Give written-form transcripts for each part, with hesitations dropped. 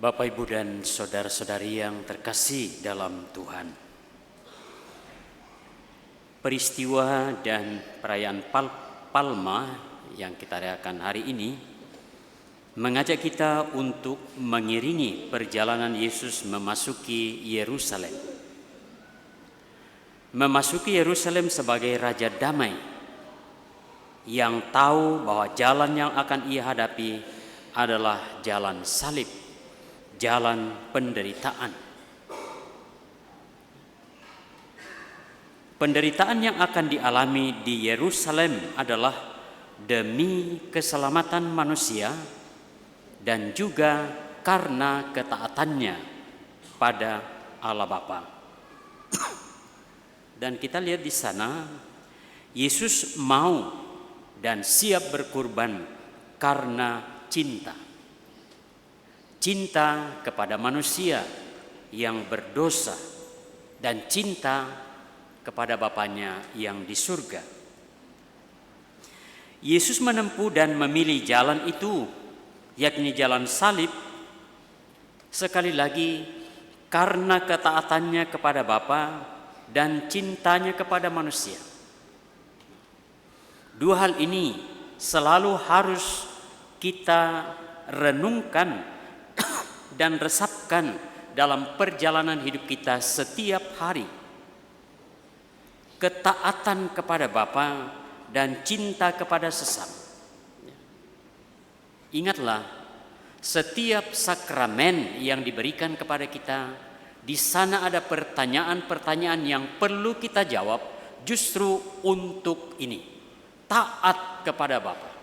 Bapak, Ibu, dan saudara-saudari yang terkasih dalam Tuhan. Peristiwa dan perayaan Palma yang kita rayakan hari ini mengajak kita untuk mengiringi perjalanan Yesus memasuki Yerusalem. Memasuki Yerusalem sebagai Raja Damai yang tahu bahwa jalan yang akan ia hadapi adalah jalan salib, jalan penderitaan. Penderitaan yang akan dialami di Yerusalem adalah demi keselamatan manusia dan juga karena ketaatannya pada Allah Bapa. Dan kita lihat di sana, Yesus mau dan siap berkorban karena cinta. Cinta kepada manusia yang berdosa dan cinta kepada Bapanya yang di surga. Yesus menempuh dan memilih jalan itu, yakni jalan salib, sekali lagi karena ketaatannya kepada Bapa dan cintanya kepada manusia. Dua hal ini selalu harus kita renungkan dan resapkan dalam perjalanan hidup kita setiap hari. Ketaatan kepada Bapa dan cinta kepada sesama. Ingatlah, setiap sakramen yang diberikan kepada kita, di sana ada pertanyaan-pertanyaan yang perlu kita jawab justru untuk ini. Taat kepada Bapa.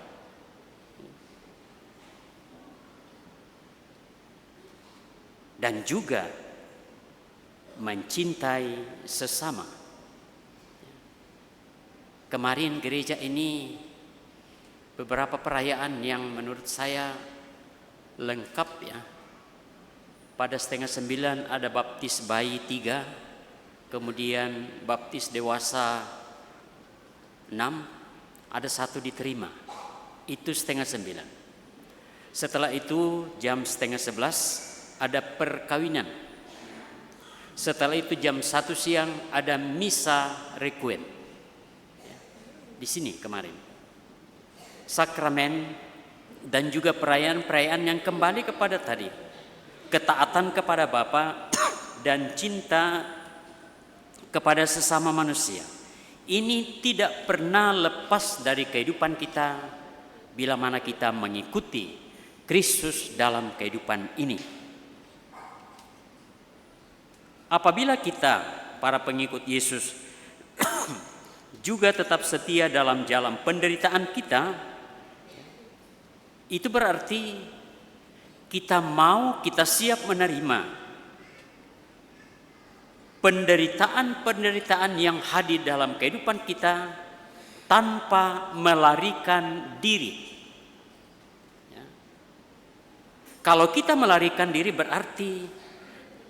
Dan juga mencintai sesama. Kemarin gereja ini beberapa perayaan yang menurut saya lengkap ya. Pada 8:30 ada baptis bayi 3, kemudian baptis dewasa 6, ada 1 diterima. Itu 8:30. Setelah itu jam 10:30 ada perkawinan. Setelah itu jam 1 siang ada misa requiem. Di sini kemarin. Sakramen dan juga perayaan-perayaan yang kembali kepada tadi. Ketaatan kepada Bapa dan cinta kepada sesama manusia. Ini tidak pernah lepas dari kehidupan kita bila mana kita mengikuti Kristus dalam kehidupan ini. Apabila kita, para pengikut Yesus, juga tetap setia dalam jalan penderitaan kita, itu berarti kita siap menerima penderitaan-penderitaan yang hadir dalam kehidupan kita tanpa melarikan diri. Ya. Kalau kita melarikan diri berarti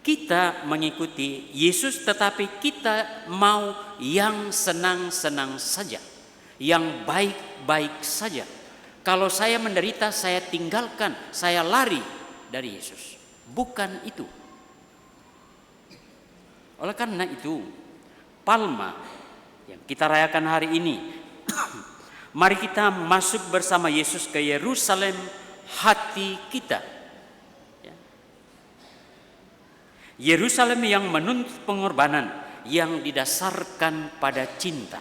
kita mengikuti Yesus, tetapi kita mau yang senang-senang saja, yang baik-baik saja. Kalau saya menderita, saya tinggalkan, saya lari dari Yesus. Bukan itu. Oleh karena itu, Palma yang kita rayakan hari ini, mari kita masuk bersama Yesus ke Yerusalem hati kita. Yerusalem yang menuntut pengorbanan yang didasarkan pada cinta.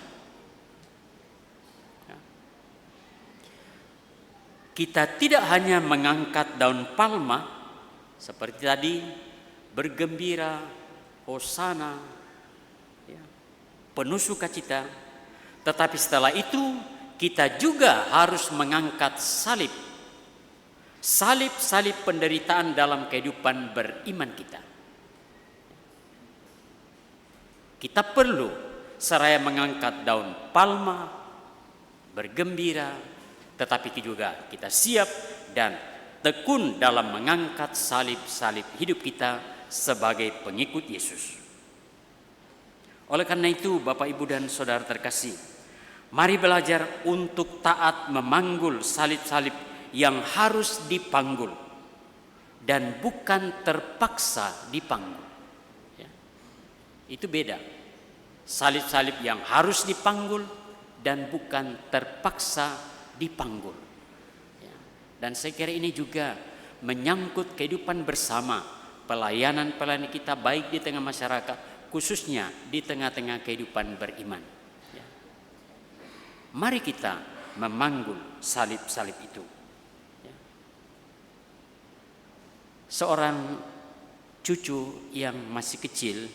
Kita tidak hanya mengangkat daun palma seperti tadi, bergembira, hosana, penuh sukacita, tetapi setelah itu kita juga harus mengangkat salib. Salib-salib penderitaan dalam kehidupan beriman kita. Kita perlu seraya mengangkat daun palma, bergembira, tetapi juga kita siap dan tekun dalam mengangkat salib-salib hidup kita sebagai pengikut Yesus. Oleh karena itu, Bapak, Ibu, dan saudara terkasih, mari belajar untuk taat memanggul salib-salib yang harus dipanggul dan bukan terpaksa dipanggul. Ya. Itu beda. Salib-salib yang harus dipanggul dan bukan terpaksa dipanggul. Ya. Dan saya kira ini juga menyangkut kehidupan bersama, pelayanan-pelayanan kita baik di tengah masyarakat, khususnya di tengah-tengah kehidupan beriman. Ya. Mari kita memanggul salib-salib itu. Ya. Seorang cucu yang masih kecil,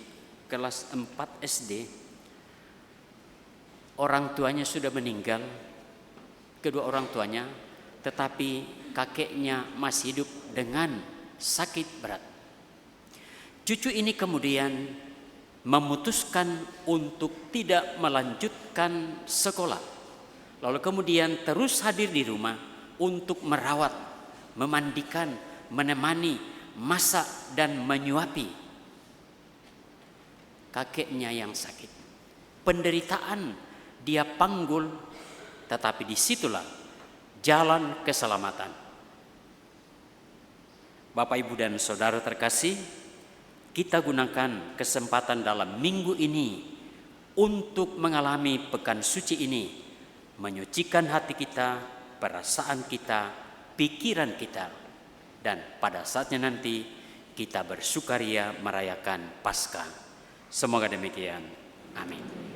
kelas 4 SD, orang tuanya sudah meninggal, kedua orang tuanya, tetapi kakeknya masih hidup dengan sakit berat. Cucu ini kemudian memutuskan untuk tidak melanjutkan sekolah. Lalu kemudian terus hadir di rumah untuk merawat, memandikan, menemani, masak dan menyuapi kakeknya yang sakit. Penderitaan dia panggul, tetapi disitulah jalan keselamatan. Bapak, Ibu dan Saudara terkasih, kita gunakan kesempatan dalam minggu ini untuk mengalami pekan suci ini, menyucikan hati kita, perasaan kita, pikiran kita, dan pada saatnya nanti kita bersukaria merayakan Paskah. Semoga demikian. Amin.